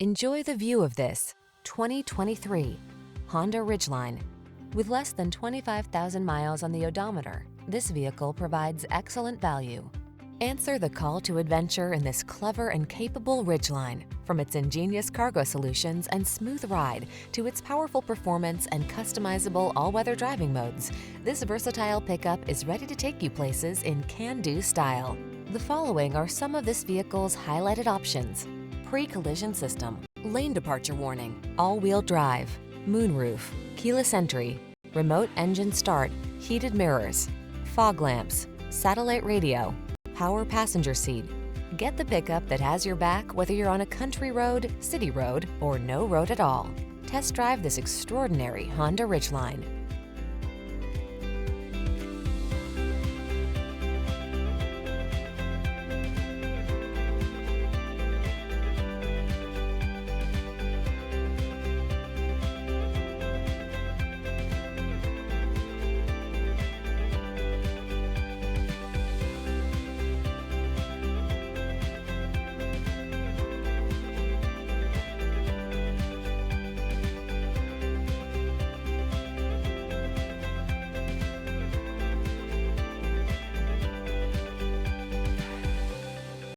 Enjoy the view of this 2023 Honda Ridgeline. With less than 25,000 miles on the odometer, this vehicle provides excellent value. Answer the call to adventure in this clever and capable Ridgeline. From its ingenious cargo solutions and smooth ride to its powerful performance and customizable all-weather driving modes, this versatile pickup is ready to take you places in can-do style. The following are some of this vehicle's highlighted options: pre-collision system, lane departure warning, all-wheel drive, moonroof, keyless entry, remote engine start, heated mirrors, fog lamps, satellite radio, power passenger seat. Get the pickup that has your back whether you're on a country road, city road, or no road at all. Test drive this extraordinary Honda Ridgeline.